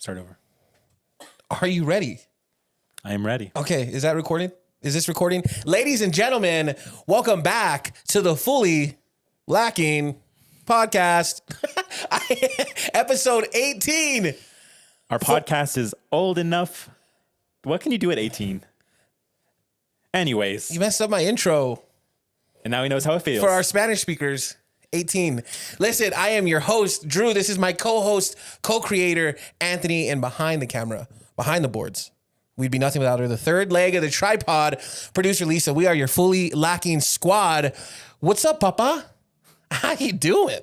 Start over. Are you ready? I am ready. Okay, is that recording? Is this recording? Ladies and gentlemen, welcome back to the Fully Lacking podcast. Episode 18. Our podcast is old enough. What can you do at 18? Anyways. You messed up my intro. And now he knows how it feels. For our Spanish speakers, 18. Listen, I am your host, Drew. This is my co-host, co-creator, Anthony, and behind the camera, behind the boards, we'd be nothing without her. The third leg of the tripod, producer Lisa. We are your Fully Lacking squad. What's up, Papa? How you doing?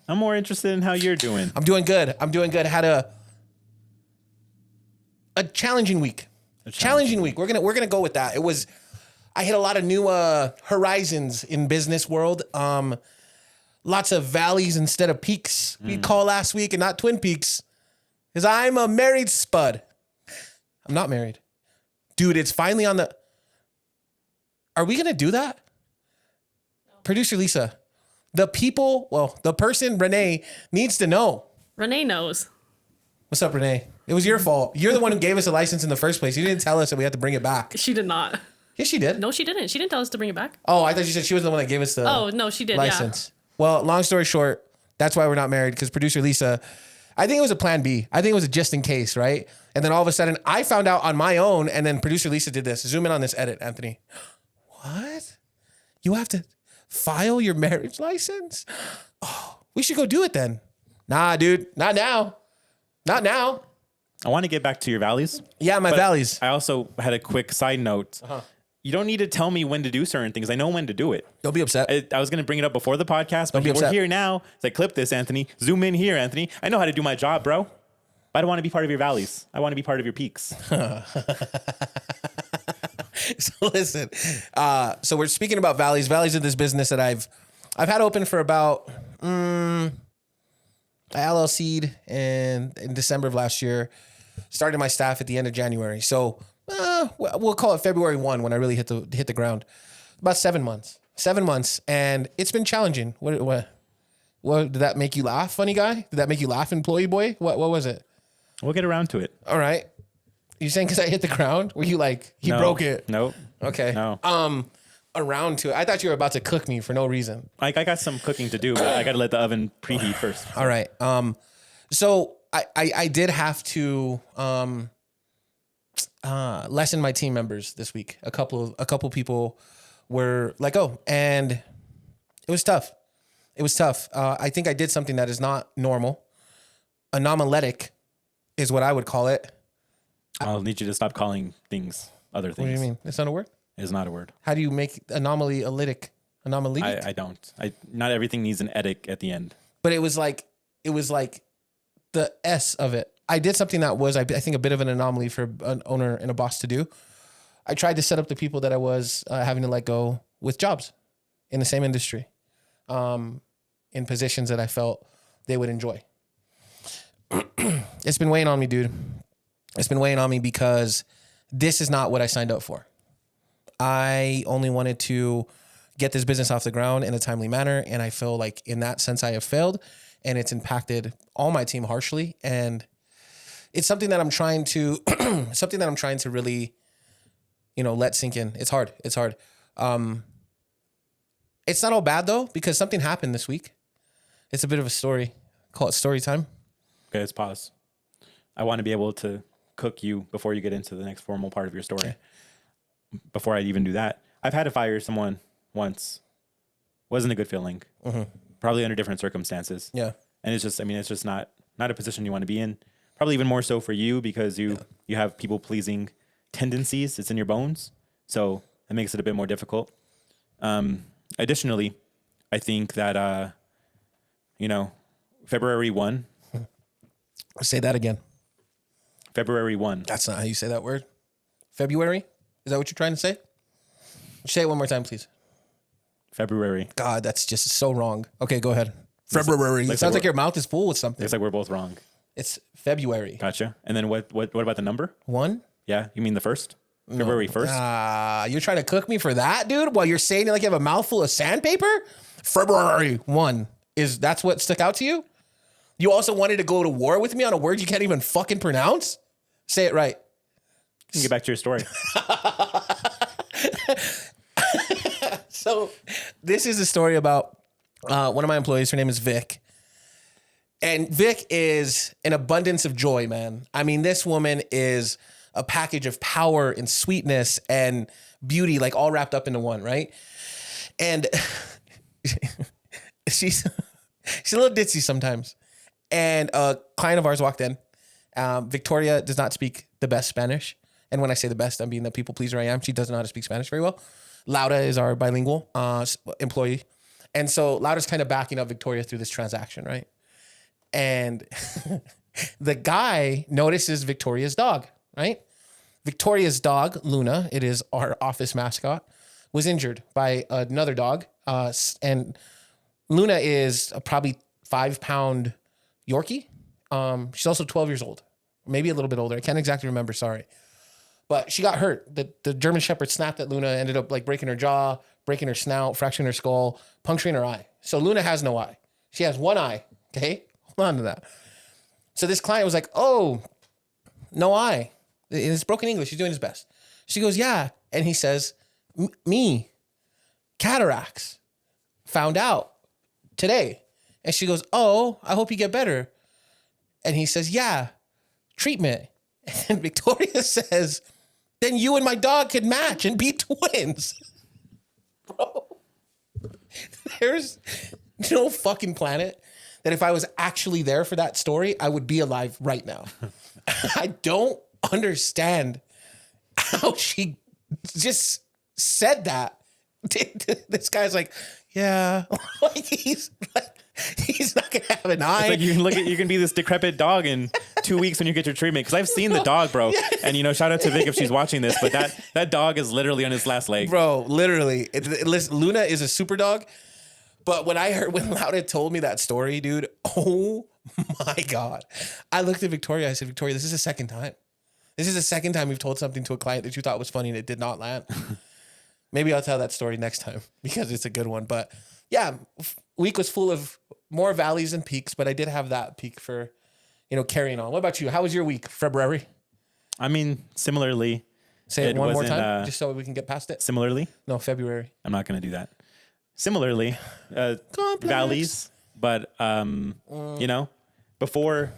I'm more interested in how you're doing. I'm doing good. Had a challenging week. Challenging week. We're gonna go with that. I hit a lot of new horizons in business world. Lots of valleys instead of peaks. We call last week and not Twin Peaks, because I'm a married spud. I'm not married, dude. It's finally on the. Are we gonna do that? No. Producer Lisa, the person Renee needs to know. Renee knows. What's up, Renee? It was your fault. You're the one who gave us a license in the first place. You didn't tell us that we had to bring it back. She did not. Yes, she did. No, she didn't. She didn't tell us to bring it back. Oh, I thought you said she was the one that gave us the. Oh no, she did. License. Yeah. Well, long story short, that's why we're not married, because producer Lisa, I think it was a plan B. I think it was a just in case, right? And then all of a sudden I found out on my own, and then producer Lisa did this. Zoom in on this edit, Anthony. What? You have to file your marriage license? Oh, we should go do it then. Nah, dude. Not now. Not now. I want to get back to your valleys. Yeah, my valleys. I also had a quick side note. You don't need to tell me when to do certain things. I know when to do it. Don't be upset. I was going to bring it up before the podcast, but we're here now. It's like, clip this, Anthony. Zoom in here, Anthony. I know how to do my job, bro. I don't want to be part of your valleys. I want to be part of your peaks. So listen, so we're speaking about valleys of this business that I've had open for about I LLC'd in December of last year, started my staff at the end of January. So we'll call it February 1 when I really hit the ground. About 7 months. 7 months, and it's been challenging. What did that make you laugh, funny guy? Did that make you laugh, employee boy? What was it? We'll get around to it. All right. You saying because I hit the ground? Were you like, he broke it? Nope. Okay. No. Around to it. I thought you were about to cook me for no reason. I got some cooking to do, but I got to let the oven preheat first. All right. So I did have to lessen my team members this week. A couple people were let go, and it was tough. I think I did something that is not normal. Anomaletic is what I would call it. I'll need you to stop calling things other things. What do you mean? It's not a word? It's not a word. How do you make anomaly-alytic? Anomaly? I don't. Not everything needs an etic at the end. But it was like the S of it. I did something that was, I think, a bit of an anomaly for an owner and a boss to do. I tried to set up the people that I was having to let go with jobs in the same industry, in positions that I felt they would enjoy. It's been weighing on me, dude. It's been weighing on me because this is not what I signed up for. I only wanted to get this business off the ground in a timely manner, and I feel like in that sense I have failed, and it's impacted all my team harshly. And it's something that I'm trying to really, let sink in. It's hard. It's not all bad though, because something happened this week. It's a bit of a story. Call it story time. Okay, let's pause. I want to be able to cook you before you get into the next formal part of your story. Okay. Before I even do that, I've had to fire someone once. Wasn't a good feeling. Mm-hmm. Probably under different circumstances. Yeah. And it's just not a position you want to be in. Probably even more so for you, because you have people pleasing tendencies. It's in your bones. So it makes it a bit more difficult. Additionally, I think that, February 1. Say that again. February 1. That's not how you say that word. February? Is that what you're trying to say? Say it one more time, please. February. God, that's just so wrong. Okay, go ahead. February. It sounds like your mouth is full with something. It's like we're both wrong. It's February. Gotcha. And then what about the number? 1? Yeah. You mean the 1st? February 1st? You're trying to cook me for that, dude? While you're saying it like you have a mouthful of sandpaper? February 1. That's what stuck out to you? You also wanted to go to war with me on a word you can't even fucking pronounce? Say it right. You can get back to your story. So this is a story about one of my employees. Her name is Vic. And Vic is an abundance of joy, man. I mean, this woman is a package of power and sweetness and beauty, like all wrapped up into one, right? And she's a little ditzy sometimes. And a client of ours walked in. Victoria does not speak the best Spanish. And when I say the best, I'm being the people pleaser I am. She doesn't know how to speak Spanish very well. Laura is our bilingual employee. And so Laura's kind of backing up Victoria through this transaction, right? And the guy notices Victoria's dog, right? Victoria's dog, Luna, it is our office mascot, was injured by another dog. And Luna is a probably 5-pound Yorkie. She's also 12 years old, maybe a little bit older. I can't exactly remember, sorry. But she got hurt. The German Shepherd snapped at Luna, ended up like breaking her jaw, breaking her snout, fracturing her skull, puncturing her eye. So Luna has no eye. She has one eye, okay? Hold on to that. So this client was like, oh, no eye. It's broken English. He's doing his best. She goes, yeah. And he says, me, cataracts, found out today. And she goes, oh, I hope you get better. And he says, yeah, treatment. And Victoria says, then you and my dog could match and be twins. Bro, there's no fucking planet that if I was actually there for that story, I would be alive right now. I don't understand how she just said that. This guy's like, yeah, like he's not gonna have an eye. It's like you can be this decrepit dog in 2 weeks when you get your treatment. Because I've seen the dog, bro. And shout out to Vic if she's watching this. But that dog is literally on his last leg, bro. Literally, listen, Luna is a super dog. But when Lauda told me that story, dude, oh my God. I looked at Victoria. I said, Victoria, this is the second time. This is the second time we've told something to a client that you thought was funny and it did not land. Maybe I'll tell that story next time because it's a good one. But yeah, week was full of more valleys than peaks, but I did have that peak for, carrying on. What about you? How was your week, February? I mean, similarly. Say it one more time, just so we can get past it. Similarly? No, February. I'm not going to do that. Similarly, valleys, but before,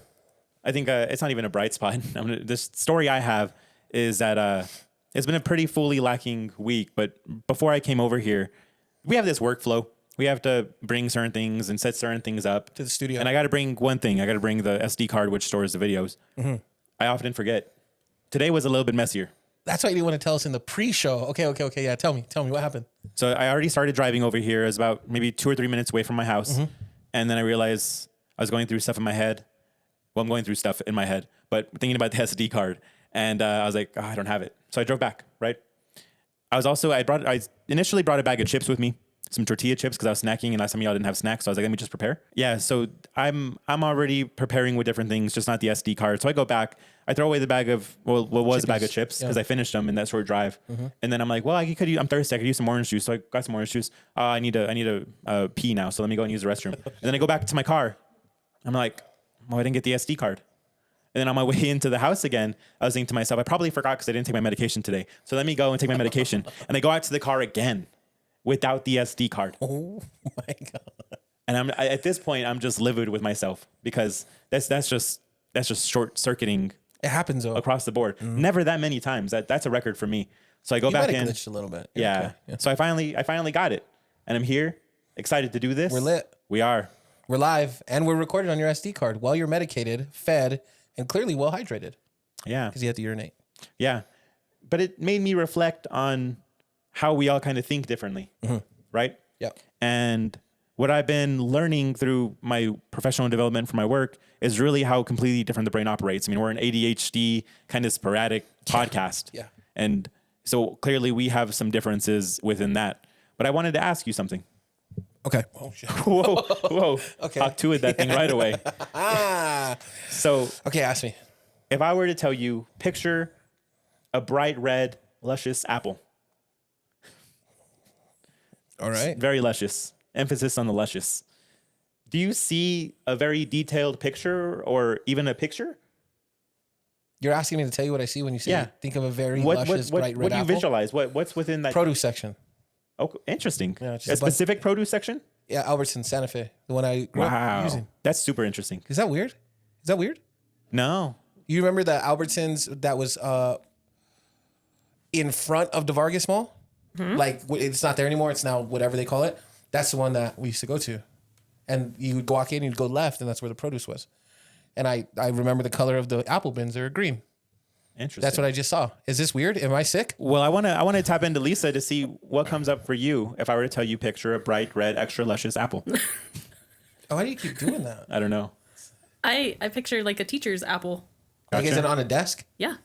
I think it's not even a bright spot. This story I have is that it's been a pretty fully lacking week. But before I came over here, we have this workflow. We have to bring certain things and set certain things up to the studio, and I got to bring one thing. I got to bring the SD card which stores the videos. Mm-hmm. I often forget. Today was a little bit messier. That's what you want to tell us in the pre-show. Okay. Yeah, tell me what happened. So I already started driving over here. It was about maybe 2 or 3 minutes away from my house. Mm-hmm. And then I realized I was going through stuff in my head. Well, I'm going through stuff in my head, but thinking about the SD card. And I was like, I don't have it. So I drove back, right? I initially brought a bag of chips with me, some tortilla chips, because I was snacking and last time y'all didn't have snacks. So I was like, let me just prepare. Yeah, so I'm already preparing with different things, just not the SD card. So I go back, I throw away the bag of, what was a bag of chips, because I finished them in that short drive. Mm-hmm. And then I'm like, well, I'm thirsty. I could use some orange juice. So I got some orange juice. I need to pee now. So let me go and use the restroom. And then I go back to my car. I'm like, I didn't get the SD card. And then on my way into the house again, I was thinking to myself, I probably forgot because I didn't take my medication today. So let me go and take my medication. And I go out to the car again without the SD card. Oh my God. And at this point, I'm just livid with myself because that's just short circuiting. It happens though. Across the board. Mm-hmm. Never that many times. That's a record for me. So I go back in. Glitched a little bit. Yeah. Okay. Yeah. So I finally got it. And I'm here, excited to do this. We're lit. We are. We're live and we're recorded on your SD card while you're medicated, fed, and clearly well hydrated. Yeah. Because you have to urinate. Yeah. But it made me reflect on how we all kind of think differently. Mm-hmm. Right? Yeah. And what I've been learning through my professional development for my work is really how completely different the brain operates. I mean, we're an ADHD kind of sporadic podcast. Yeah. And so clearly we have some differences within that. But I wanted to ask you something. Okay. Oh, shit. Whoa. Okay. Talk to it, that thing right away. So. Okay, ask me. If I were to tell you, picture a bright red, luscious apple. All right. It's very luscious. Emphasis on the luscious. Do you see a very detailed picture or even a picture? You're asking me to tell you what I see when you say Yeah. think of a very luscious, bright red what do you apple? visualize? What's within that? Produce section. Oh, interesting. Yeah, it's a just a bunch- specific produce section? Yeah, Albertson, Santa Fe, the one I grew up Wow. using. That's super interesting. Is that weird? Is that weird? No. You remember the Albertsons that was in front of the Vargas Mall? Like it's not there anymore. It's now whatever they call it. That's the one that we used to go to. And you would walk in, you'd go left, and that's where the produce was. And I remember the color of the apple bins. They were green. Interesting. That's what I just saw. Is this weird? Am I sick? Well, I want to tap into Lisa to see what comes up for you if I were to tell you picture a bright red extra luscious apple. Oh, why do you keep doing that? I don't know. I picture like a teacher's apple. Like, is Gotcha. it on a desk? Yeah.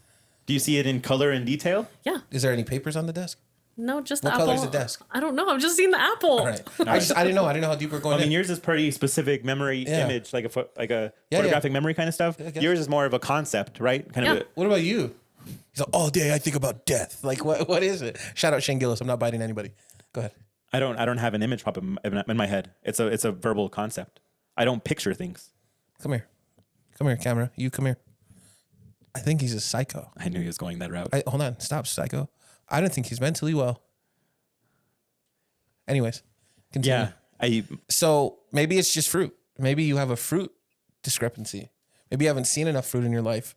Do you see it in color and detail? Yeah. Is there any papers on the desk? No, just What the apple. color is the desk? I don't know. I've just seen the apple. All right. I didn't know. I didn't know how deep we're going. I mean, in. yours is pretty specific memory Yeah. image, like a Yeah, photographic memory kind of stuff. I guess. Yours is more of a concept, right? Kind Yeah. of. What about you? He's like, all day I think about death. Like, what is it? Shout out Shane Gillis. I'm not biting anybody. Go ahead. I don't have an image pop in my head. It's a verbal concept. I don't picture things. Come here. Come here, camera. You come here. I think he's a psycho. I knew he was going that route. Hold on. Stop, psycho. I don't think he's mentally well. Anyways, continue. Yeah. So maybe it's just fruit. Maybe you have a fruit discrepancy. Maybe you haven't seen enough fruit in your life.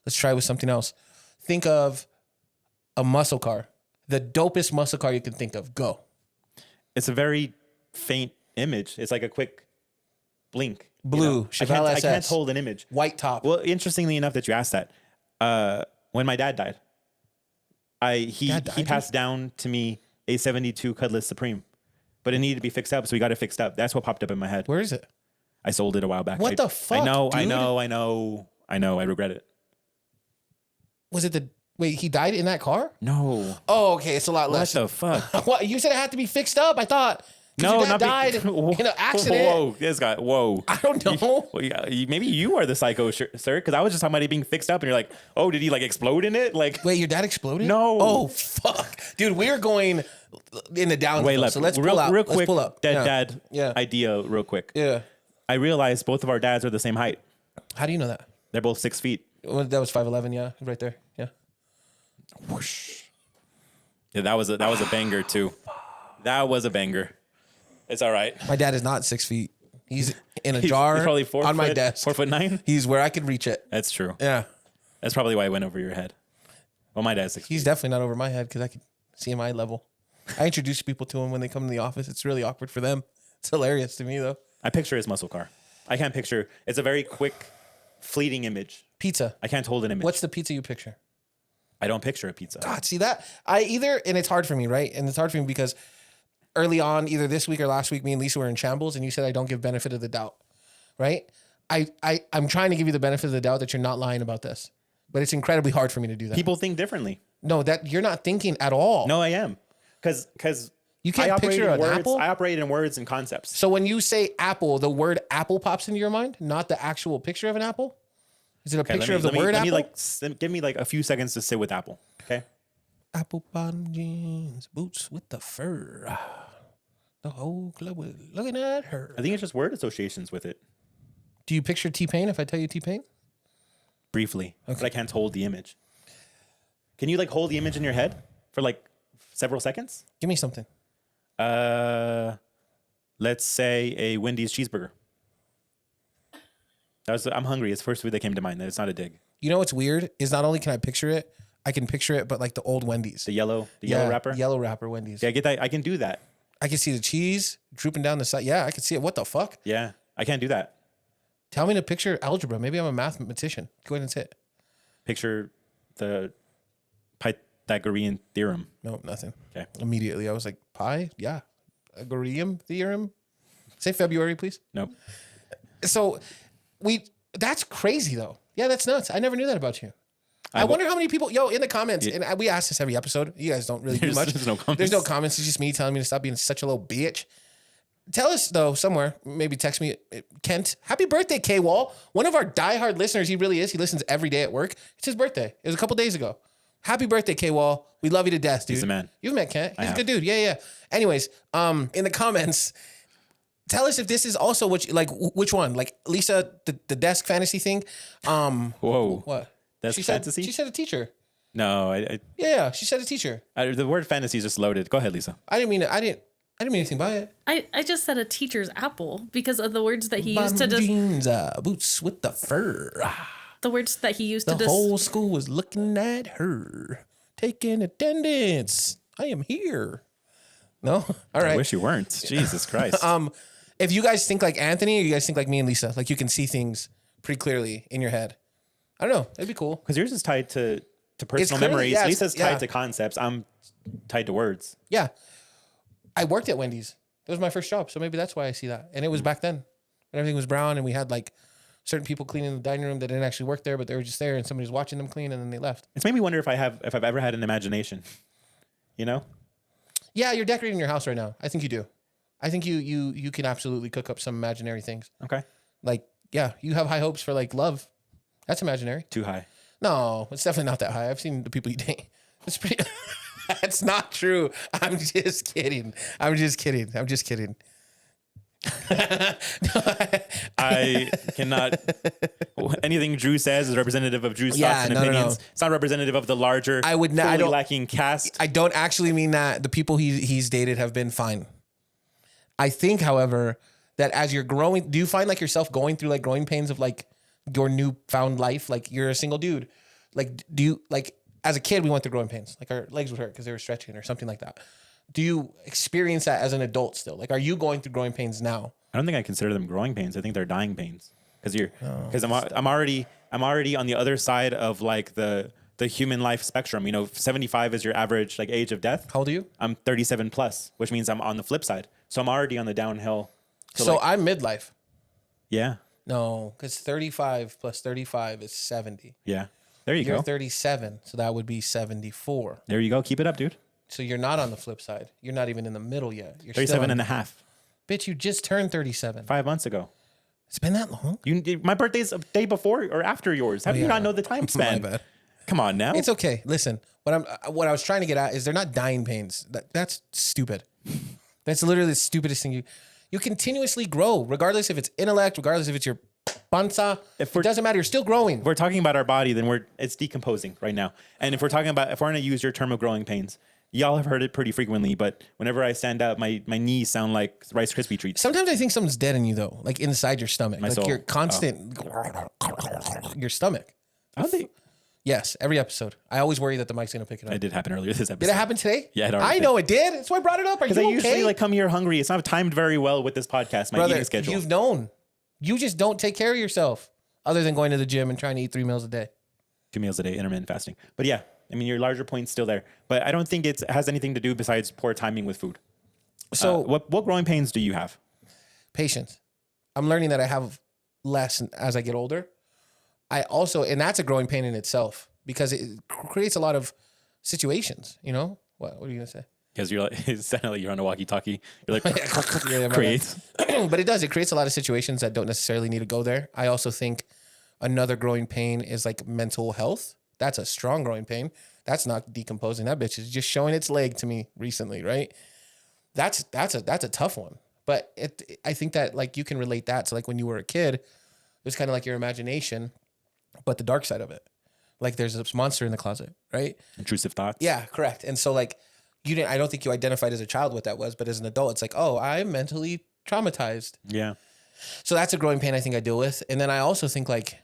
Let's try with something else. Think of a muscle car. The dopest muscle car you can think of. Go. It's a very faint image. It's like a quick blink. Blue, Chevelle I can't SS. hold an image. White top. Well, interestingly enough that you asked that, when my dad died, he Dad died? passed down to me a 72 Cutlass Supreme, but it needed to be fixed up, so we got it fixed up. That's what popped up in my head. Where is it? I sold it a while back. What the fuck, I know, dude? I regret it. Was it the... Wait, he died in that car? No. Oh, okay. It's a lot What less. the fuck? What? You said it had to be fixed up. I thought... 'cause No, your dad not died in an accident. Whoa, this guy. Whoa. I don't know. Well, yeah, maybe you are the psycho, sir, because I was just talking about it being fixed up, and you're like, oh, did he like explode in it? Like, Wait, your dad exploded? No. Oh, fuck. Dude, we're going in the downhill. wait, So let's real, pull out. real Let's quick. pull up. Dad Yeah. idea, real quick. Yeah. I realized both of our dads are the same height. How do you know that? They're both 6 feet. Well, that was 5'11", yeah, right there. Yeah. Whoosh. Yeah, that was a banger too. That was a banger. It's all right. My dad is not 6 feet. He's in a He's jar probably 4 on my foot- desk. 4'9". He's where I could reach it. That's true. Yeah. That's probably why it went over your head. Well, my dad's 6 He's feet. definitely not over my head because I can see him eye level. I introduce people to him when they come to the office. It's really awkward for them. It's hilarious to me, though. I picture his muscle car. I can't picture. It's a very quick, fleeting image. Pizza. I can't hold an image. What's the pizza you picture? I don't picture a pizza. God, see that? And it's hard for me, right? And it's hard for me because early on, either this week or last week, me and Lisa were in shambles, and you said I don't give benefit of the doubt, right? I'm trying to give you the benefit of the doubt that you're not lying about this, but it's incredibly hard for me to do that. People think differently. No, that you're not thinking at all. No, I am. Because You can't picture an apple? I operate in words and concepts. So when you say apple, the word apple pops into your mind, not the actual picture of an apple? Is it a picture of the word let apple? give me like a few seconds to sit with Apple. Okay. Apple bottom jeans, boots with the fur. The whole club was looking at her. I think it's just word associations with it. Do you picture T-Pain if I tell you T-Pain? Briefly. But I can't hold the image. Can you like hold the image in your head for like several seconds? Give me something. Let's say a Wendy's cheeseburger. I'm hungry. It's the first food that came to mind. It's not a dig. You know what's weird is not only can I picture it, I can picture it, but like the old Wendy's. The yellow Yeah, wrapper. Yellow wrapper Wendy's. Yeah, I get that. I can do that. I can see the cheese drooping down the side. Yeah, I can see it. What the fuck? Yeah, I can't do that. Tell me to picture algebra. Maybe I'm a mathematician. Go ahead and say it. Picture the Pythagorean theorem. No, nothing. Okay. Immediately, I was like, pi? Yeah. Pythagorean theorem? Say February, please. Nope. So that's crazy though. Yeah, that's nuts. I never knew that about you. I wonder how many people, in the comments, and we ask this every episode. You guys don't really do much. There's no comments. There's no comments. It's just me telling me to stop being such a little bitch. Tell us though, somewhere, maybe text me, Kent, happy birthday, K-Wall. One of our diehard listeners, he really is. He listens every day at work. It's his birthday. It was a couple days ago. Happy birthday, K-Wall. We love you to death, dude. He's the man. You've met Kent. He's a have. good dude. Yeah, yeah. Anyways, in the comments, Tell us if this is also what you, like. Which one? Like Lisa, the desk fantasy thing. Whoa. What? Desk She fantasy? She said a teacher. No, Yeah, she said a teacher. the word fantasy is just loaded. Go ahead, Lisa. I didn't mean anything by it. I just said a teacher's apple because of the words that he used to jeans, boots with the fur. the words that he used The to whole school was looking at her, taking attendance. I am here. No, all right. I wish you weren't. Jesus Christ. If you guys think like Anthony, or you guys think like me and Lisa, like you can see things pretty clearly in your head. I don't know. It'd be cool. Because yours is tied to personal clearly- memories. yeah, it's- Lisa's tied yeah. to concepts. I'm tied to words. Yeah. I worked at Wendy's. That was my first job. So maybe that's why I see that. And it was back then when everything was brown and we had like certain people cleaning the dining room that didn't actually work there, but they were just there and somebody was watching them clean and then they left. It's made me wonder if I've ever had an imagination. You know? Yeah, you're decorating your house right now. I think you do. I think you can absolutely cook up some imaginary things. Okay. Like, yeah, you have high hopes for like love. That's imaginary. Too high. No, it's definitely not that high. I've seen the people you date. It's pretty. That's not true. I'm just kidding. I'm just kidding. I cannot. Anything Drew says is representative of Drew's Yeah, thoughts and no. opinions. It's not representative of the larger, I would not- I fully don't- lacking cast. I don't actually mean that. The people he's dated have been fine. I think, however, that as you're growing, do you find like yourself going through like growing pains of like your newfound life? Like you're a single dude. Like, do you like as a kid we went through growing pains? Like our legs would hurt because they were stretching or something like that. Do you experience that as an adult still? Like, are you going through growing pains now? I don't think I consider them growing pains. I think they're dying pains. Because I'm already on the other side of like the human life spectrum. You know, 75 is your average like age of death. How old are you? I'm 37 plus, which means I'm on the flip side. So I'm already on the downhill. So like, I'm midlife. yeah, No, because 35 plus 35 is 70. yeah. There you You're go. 37, so that would be 74. There you go. Keep it up, dude. So you're not on the flip side. You're not even in the middle yet. You're 37 still and a half. Bitch, you just turned 37. 5 months ago. It's been that long? My birthday's a day before or after yours. How do you yeah. not know the time span? My bad. Come on now. It's okay. Listen, what I was trying to get at is they're not dying pains. That's stupid. That's literally the stupidest thing. You continuously grow, regardless if it's intellect, regardless if it's your panza. It doesn't matter. You're still growing. If we're talking about our body, then it's decomposing right now. And if we're going to use your term of growing pains, y'all have heard it pretty frequently, but whenever I stand up, my knees sound like Rice Krispie treats. Sometimes I think something's dead in you though, like inside your stomach. My like soul. your constant your stomach. I don't think Yes, every episode. I always worry that the mic's gonna pick it up. it did happen earlier this episode. Did it happen today? Yeah, it already I did. know it did. That's why I brought it up. Are you Because I okay? usually like come here hungry. It's not timed very well with this podcast, my Brother, eating schedule. you've known. You just don't take care of yourself other than going to the gym and trying to eat 3 meals a day. 2 meals a day, intermittent fasting. But yeah, I mean, your larger point's still there. But I don't think it has anything to do besides poor timing with food. So what growing pains do you have? patience. I'm learning that I have less as I get older. I also, and that's a growing pain in itself because it creates a lot of situations, you know? What are you gonna say? Because you're like, it sounded like you're on a walkie-talkie. You're like, Yeah, my create. bad. But it does. It creates a lot of situations that don't necessarily need to go there. I also think another growing pain is like mental health. That's a strong growing pain. That's not decomposing. That bitch is just showing its leg to me recently, right? That's a tough one. But I think that like you can relate that to like when you were a kid, it was kind of like your imagination, but the dark side of it. Like there's this monster in the closet, right? Intrusive thoughts. Yeah, correct. And so like I don't think you identified as a child what that was, but as an adult, it's like, oh, I'm mentally traumatized. Yeah. So that's a growing pain I think I deal with. And then I also think like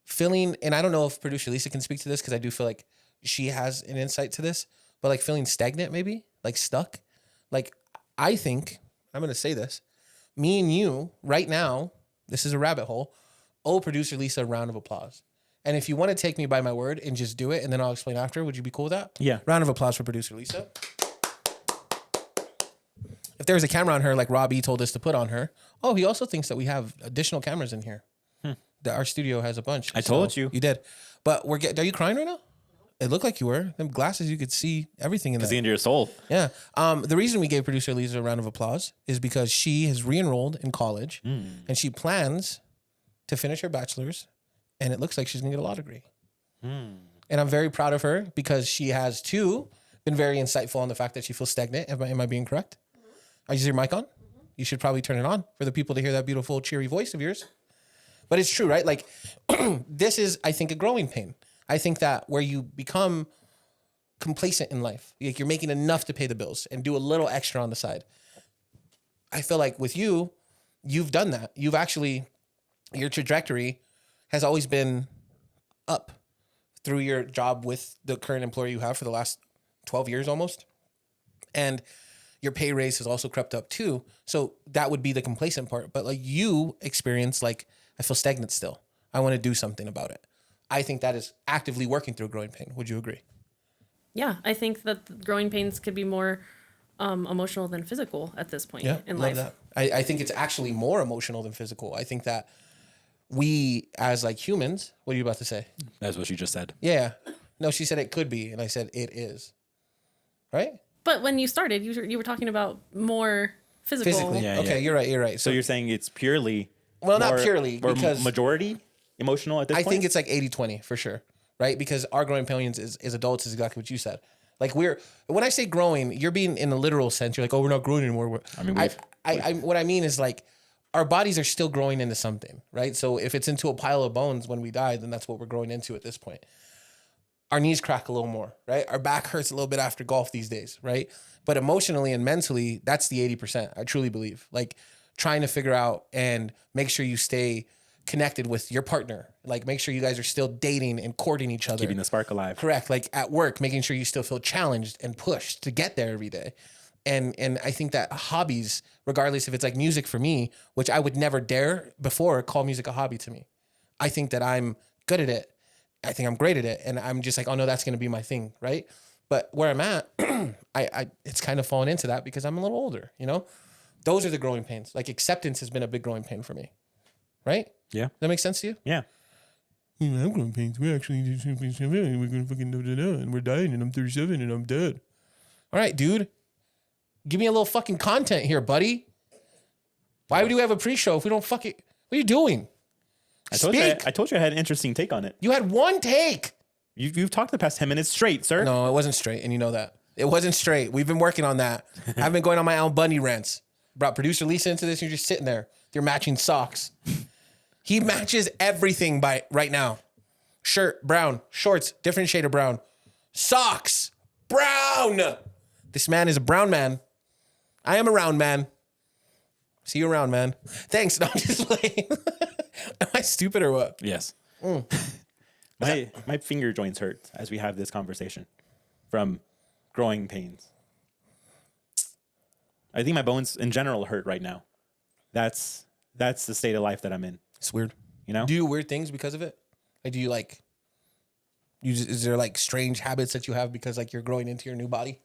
feeling, and I don't know if producer Lisa can speak to this because I do feel like she has an insight to this, but like feeling stagnant maybe, like stuck. Like I think, I'm going to say this, me and you right now, this is a rabbit hole, owe producer Lisa a round of applause. And if you want to take me by my word and just do it, and then I'll explain after, would you be cool with that? Yeah. Round of applause for producer Lisa. If there was a camera on her, like Robbie told us to put on her. Oh, he also thinks that we have additional cameras in here. That our studio has a bunch. I told you. You did. But are you crying right now? It looked like you were. Them glasses, you could see everything in It's there. the end of your soul. Yeah. The reason we gave producer Lisa a round of applause is because she has re-enrolled in college and she plans to finish her bachelor's, and it looks like she's gonna get a law degree. And I'm very proud of her because she has too been very insightful on the fact that she feels stagnant. Am I being correct? Is your mic on? You should probably turn it on for the people to hear that beautiful, cheery voice of yours. But it's true, right? Like, this is, I think, a growing pain. I think that where you become complacent in life, like you're making enough to pay the bills and do a little extra on the side. I feel like with you, you've done that. You've actually, your trajectory has always been up through your job with the current employer you have for the last 12 years almost. And your pay raise has also crept up too. So that would be the complacent part. But like you experience, like, I feel stagnant still. I want to do something about it. I think that is actively working through growing pain. Would you agree? Yeah, I think that growing pains could be more emotional than physical at this point in life. That. I think it's actually more emotional than physical. I think that we, as like humans, what are you about to say? That's what she just said. Yeah. No, she said it could be, and I said it is. Right? But when you started, you were talking about more physical. Physically. Yeah, okay, yeah. You're right. So you're saying it's purely... Well, not purely, or because... majority emotional at this point? I think it's like 80-20 for sure, right? Because our growing pains is adults is exactly what you said. Like when I say growing, you're being in a literal sense. You're like, oh, we're not growing anymore. I mean, what I mean is like our bodies are still growing into something, right? So if it's into a pile of bones when we die, then that's what we're growing into at this point. Our knees crack a little more, right? Our back hurts a little bit after golf these days, right? But emotionally and mentally, that's the 80%. I truly believe. Like trying to figure out and make sure you stay connected with your partner. Like make sure you guys are still dating and courting each other. Keeping the spark alive. Correct. Like at work, making sure you still feel challenged and pushed to get there every day. And I think that hobbies, regardless if it's like music for me, which I would never dare before call music a hobby to me. I think that I'm good at it. I think I'm great at it. And I'm just like, oh no, that's going to be my thing. Right. But where I'm at, it's kind of fallen into that because I'm a little older, you know, those are the growing pains. Like acceptance has been a big growing pain for me. Right. Yeah. Does that make sense to you? Yeah. You know, I'm growing pains. We're actually just and we're gonna fucking and we're dying and I'm 37 and I'm dead. All right, dude. Give me a little fucking content here, buddy. Why would you have a pre-show if we don't fucking... What are you doing? I told you I had an interesting take on it. You had one take. You've talked the past 10 minutes straight, sir. No, it wasn't straight, and you know that. It wasn't straight. We've been working on that. I've been going on my Al Bundy rants. Brought producer Lisa into this, and you're just sitting there with your matching socks. He matches everything by right now. Shirt, brown. Shorts, different shade of brown. Socks, brown. This man is a brown man. I am a round man. See you around, man. Thanks. No, I'm just playing. Am I stupid or what? Yes. My finger joints hurt as we have this conversation from growing pains. I think my bones in general hurt right now. That's the state of life that I'm in. It's weird. You know? Do you do weird things because of it? Like, do you like, is there like strange habits that you have because like you're growing into your new body?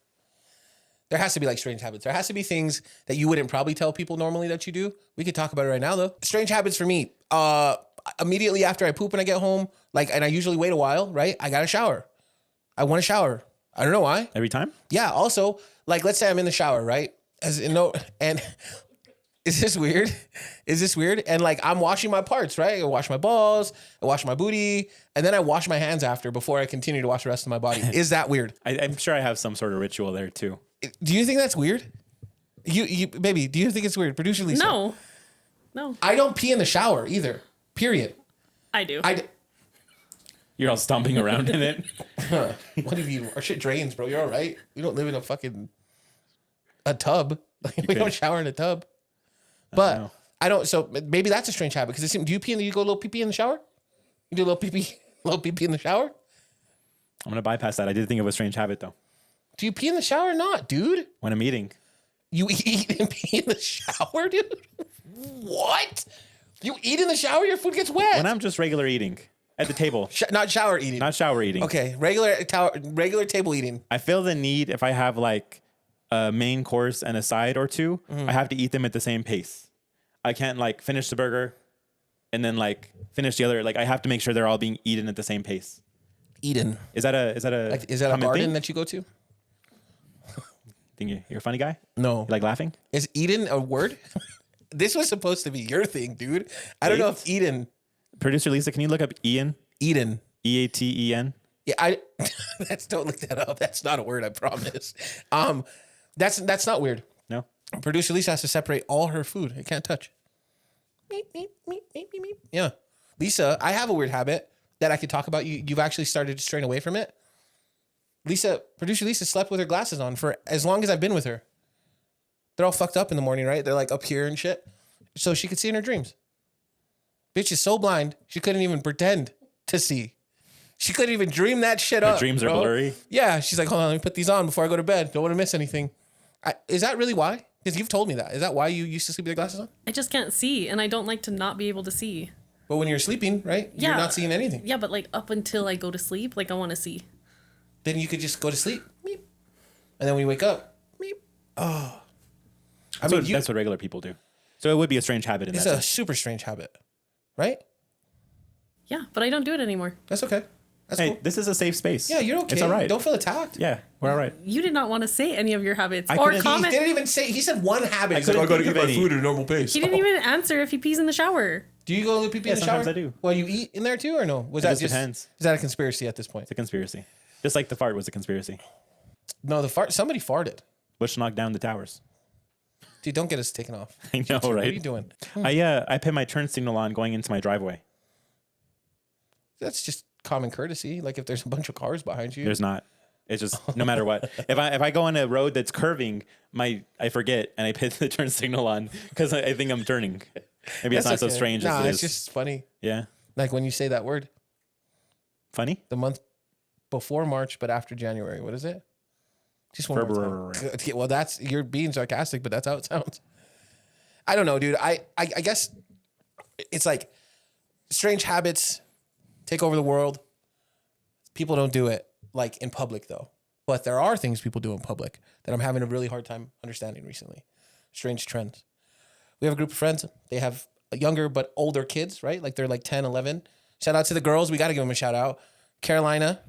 There has to be like strange habits. There has to be things that you wouldn't probably tell people normally that you do. We could talk about it right now though. Strange habits for me. Immediately after I poop and I get home, like, and I usually wait a while, right? I got to shower. I want to shower. I don't know why. Every time? Yeah. Also, like, let's say I'm in the shower, right? And is this weird? Is this weird? And like, I'm washing my parts, right? I wash my balls, I wash my booty, and then I wash my hands after before I continue to wash the rest of my body. Is that weird? I'm sure I have some sort of ritual there too. Do you think that's weird? You baby, do you think it's weird? Producer Lisa. No. I don't pee in the shower either. Period. I do. You're all stomping around in it. What have you? Our shit drains, bro. You're all right. We don't live in a tub. We don't shower in a tub. But I don't. So maybe that's a strange habit. Because do you pee? You go a little pee pee in the shower? You do a little pee pee in the shower? I'm gonna bypass that. I did think of a strange habit though. Do you pee in the shower or not, dude? When I'm eating. You eat and pee in the shower, dude? What? You eat in the shower? Your food gets wet. When I'm just regular eating at the table. Not shower eating. Not shower eating. Okay, regular table eating. I feel the need if I have like a main course and a side or two, I have to eat them at the same pace. I can't like finish the burger and then like finish the other. Like I have to make sure they're all being eaten at the same pace. Eaten. Is that a common garden thing that you go to? Think you're a funny guy? No. You like laughing? Is Eden a word? This was supposed to be your thing, dude. I don't know if Eden. Producer Lisa, can you look up Ian? Eden. E18? Yeah, don't look that up. That's not a word, I promise. That's not weird. No. Producer Lisa has to separate all her food. It can't touch. Meep, meep, meep, meep, meep, meep. Yeah. Lisa, I have a weird habit that I could talk about. You've actually started to strain away from it. Producer Lisa slept with her glasses on for as long as I've been with her. They're all fucked up in the morning, right? They're like up here and shit. So she could see in her dreams. Bitch is so blind, she couldn't even pretend to see. She couldn't even dream that shit up. Her dreams are blurry. Yeah, she's like, hold on, let me put these on before I go to bed. Don't want to miss anything. Is that really why? Because you've told me that. Is that why you used to sleep with your glasses on? I just can't see, and I don't like to not be able to see. But when you're sleeping, right? Yeah. You're not seeing anything. Yeah, but like up until I go to sleep, like I want to see. Then you could just go to sleep. Meep. And then when you wake up, meep. Oh. That's what regular people do. So it would be a strange habit in It's that a sense. super strange habit, right? Yeah, but I don't do it anymore. That's okay. That's Hey, cool. this is a safe space. Yeah, you're okay. It's all right. Don't feel attacked. Yeah, we're all right. You did not want to say any of your habits I or couldn't- He comment. didn't even say. He said one habit. He's like, couldn't I gotta think eat of my any. food at a normal pace. He didn't even answer if he pees in the shower. Do you go pee pee in the shower? sometimes I do. Well, you eat in there too, or no? Was It that just depends. Is that a conspiracy at this point? It's a conspiracy. Just like the fart was a conspiracy, No, the fart. Somebody farted. which knocked down the towers. Dude, don't get us taken off. I know, What are you right? doing? I put my turn signal on going into my driveway. That's just common courtesy. Like if there's a bunch of cars behind you. There's not. It's just no matter what. If I go on a road that's curving, I forget and I put the turn signal on because I think I'm turning. Maybe it's not That's so okay. strange Nah, as it it's is. just funny. Yeah, Like when you say that word, funny. the month before March, but after January. What is it? Just one more time. Okay, well, that's you're being sarcastic, but that's how it sounds. I don't know, dude. I guess it's like strange habits take over the world. People don't do it like in public though. But there are things people do in public that I'm having a really hard time understanding recently. Strange trends. We have a group of friends. They have younger but older kids, right? Like they're like 10, 11. Shout out to the girls. We got to give them a shout out. Carolina,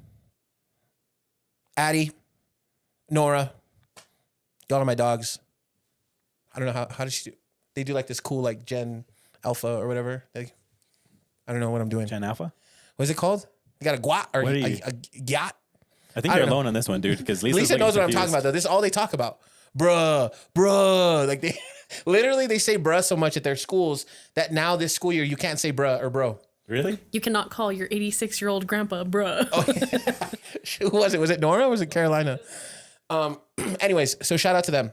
Addie, Nora, y'all are my dogs. I don't know how does she do? They do like this cool like Gen Alpha or whatever. I don't know what I'm doing. Gen Alpha. What is it called? You got a guat or What are you? a yacht? I think I you're don't know. alone on this one, dude. Because Lisa knows what I'm talking about though. This is all they talk about. Bruh. Like they literally they say bruh so much at their schools that now this school year you can't say bruh or bro. Really? You cannot call your 86-year-old grandpa bruh. Who was it? Was it Nora or was it Carolina? Anyways, so shout out to them.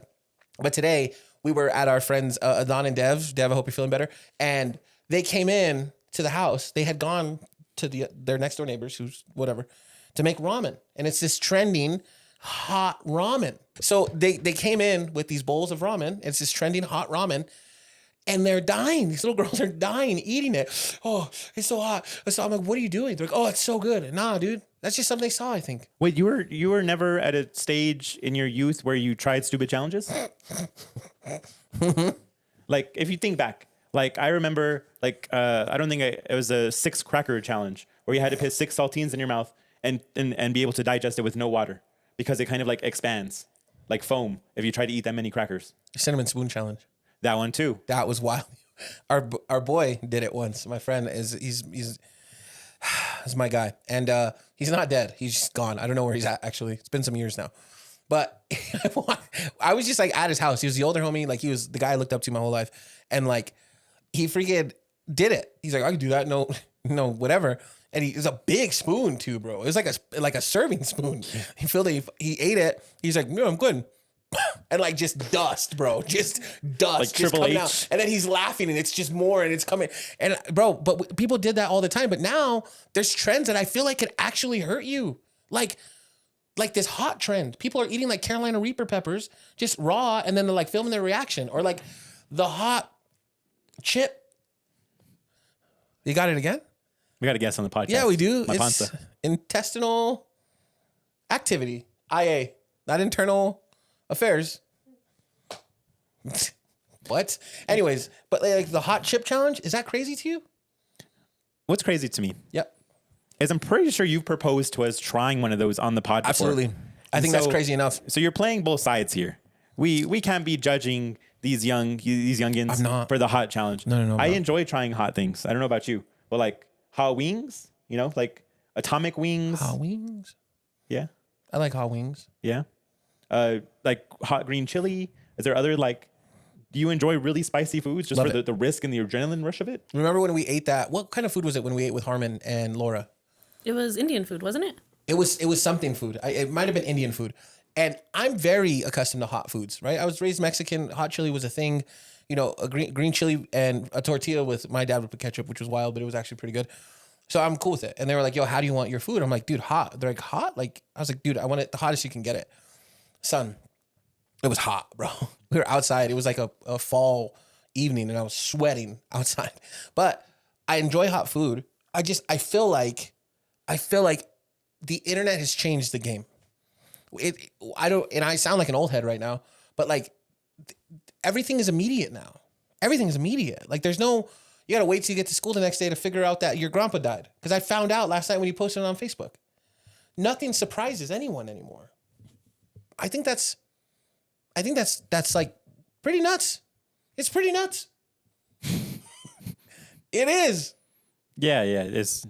But today we were at our friends Adon and Dev. Dev, I hope you're feeling better. And they came in to the house. They had gone to their next door neighbors, who's whatever, to make ramen. And it's this trending hot ramen. So they came in with these bowls of ramen. It's this trending hot ramen. And they're dying. These little girls are dying eating it. Oh, it's so hot. So I'm like, what are you doing? They're like, oh, it's so good. Nah, dude. That's just something they saw, I think. Wait, you were never at a stage in your youth where you tried stupid challenges? Like, if you think back, like I remember, like I don't think it was a 6 cracker challenge where you had to put 6 saltines in your mouth and be able to digest it with no water because it kind of like expands like foam if you try to eat that many crackers. Cinnamon spoon challenge. That one too. That was wild. Our boy did it once. My friend he's my guy, and he's not dead. He's just gone. I don't know where he's at. Actually, it's been some years now. But I was just like at his house. He was the older homie. Like he was the guy I looked up to my whole life, and like he freaking did it. He's like, I can do that. No, whatever. And it's a big spoon too, bro. It was like a serving spoon. He filled it. He ate it. He's like, no, I'm good. And like just dust, bro. Just dust. Like just Triple coming H. out. And then he's laughing and it's just more and it's coming. And bro, but people did that all the time. But now there's trends that I feel like could actually hurt you. Like this hot trend. People are eating like Carolina Reaper peppers just raw and then they're like filming their reaction. Or like the hot chip. You got it again? We got a guest on the podcast. Yeah, we do. My It's panza. intestinal activity. IA, not internal affairs. What? Anyways, but like the hot chip challenge, is that crazy to you? What's crazy to me Yep. is I'm pretty sure you've proposed to us trying one of those on the pod before. Absolutely. I think So- that's crazy enough. So you're playing both sides here. We can't be judging these youngins I'm not. for the hot challenge. No, I'm I not. enjoy trying hot things. I don't know about you, but like hot wings, like atomic wings. Hot wings. Yeah. I like hot wings. Yeah. Like hot green chili. Is there other like Do you enjoy really spicy foods just Love for it. the risk and the adrenaline rush of it? Remember when we ate that? What kind of food was it when we ate with Harmon and Laura? It was Indian food, wasn't it? It was something food. It might have been Indian food. And I'm very accustomed to hot foods, right? I was raised Mexican. Hot chili was a thing. You know, a green chili and a tortilla with my dad would put ketchup, which was wild, but it was actually pretty good. So I'm cool with it. And they were like, yo, how do you want your food? I'm like, dude, hot. They're like, hot? Like, I was like, dude, I want it the hottest you can get it. Son, it was hot, bro. We were outside. It was like a fall evening and I was sweating outside. But I enjoy hot food. I feel like the internet has changed the game. And I sound like an old head right now, but like everything is immediate now. Everything is immediate. Like there's no, you gotta wait till you get to school the next day to figure out that your grandpa died. Because I found out last night when he posted it on Facebook. Nothing surprises anyone anymore. I think that's like pretty nuts. It's pretty nuts. It is. Yeah, it's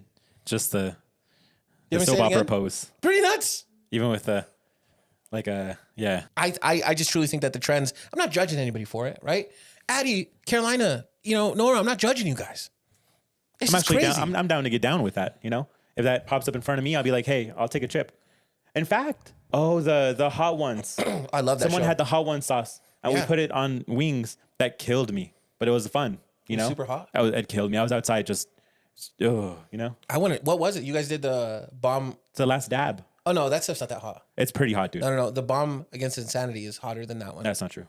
just the You want me to soap say it opera again? pose. Pretty nuts. Even with yeah. I just truly think that the trends, I'm not judging anybody for it, right? Addie, Carolina, Nora, I'm not judging you guys. It's I'm just actually crazy. down. I'm down to get down with that. If that pops up in front of me, I'll be like, hey, I'll take a chip. In fact, the hot ones. I love that Someone show. had the hot one sauce, and we Yeah. put it on wings. That killed me, but it was fun. was super hot? It killed me. I was outside just, I wanted, what was it? You guys did the bomb. It's the last dab. Oh no, that stuff's not that hot. It's pretty hot, dude. No. The bomb against insanity is hotter than that one. That's not true.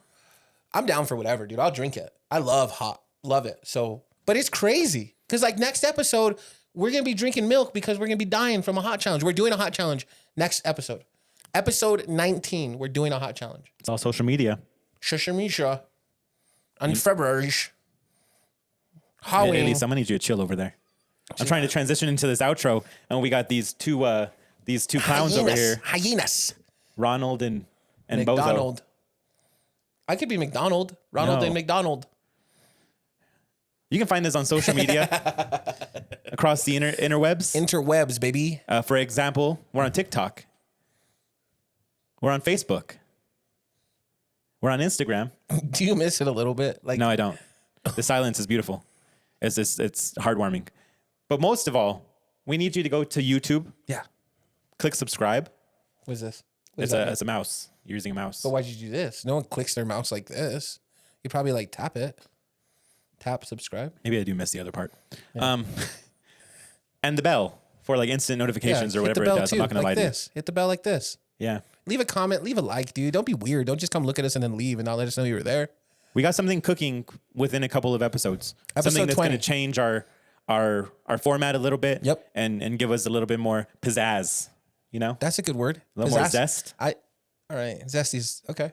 I'm down for whatever, dude. I'll drink it. I love hot. Love it. So, but it's crazy. Cause like next episode, we're going to be drinking milk because we're going to be dying from a hot challenge. We're doing a hot challenge next episode. Episode 19, we're doing a hot challenge. It's all social media. Shashamisha. On February. Hey, Halloween. Elise, I'm gonna need you to chill over there. I'm trying to transition into this outro, and we got these two clowns over here, Hyenas. Ronald and Bozo. McDonald. I could be McDonald. Ronald No. and McDonald. You can find us on social media across the interwebs. Interwebs, baby. For example, we're on TikTok. We're on Facebook. We're on Instagram. Do you miss it a little bit? Like, No, I don't. The silence is beautiful. It's heartwarming. But most of all, we need you to go to YouTube, yeah. click subscribe. What is this? What is that? It's a mouse. You're using a mouse. But why'd you do this? No one clicks their mouse like this. You probably like tap it. Tap subscribe. Maybe I do miss the other part. And the bell for like instant notifications or hit the whatever it bell does. too, I'm not gonna lie like to you. this. Hit the bell like this. Yeah. Leave a comment. Leave a like, dude. Don't be weird. Don't just come look at us and then leave and not let us know you were there. We got something cooking within a couple of episodes. Episode Something that's 20. going to change our format a little bit. Yep. And give us a little bit more pizzazz. That's a good word. A little more Pizzazz. zest. All right. Zesty's okay.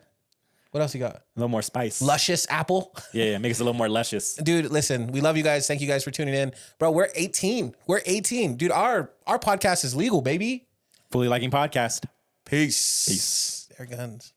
What else you got? A little more spice. Luscious apple. Yeah. Make us a little more luscious. Dude, listen, we love you guys. Thank you guys for tuning in. Bro, we're 18. We're 18. Dude, our podcast is legal, baby. Fully Liking Podcast. Peace. Peace. Air guns.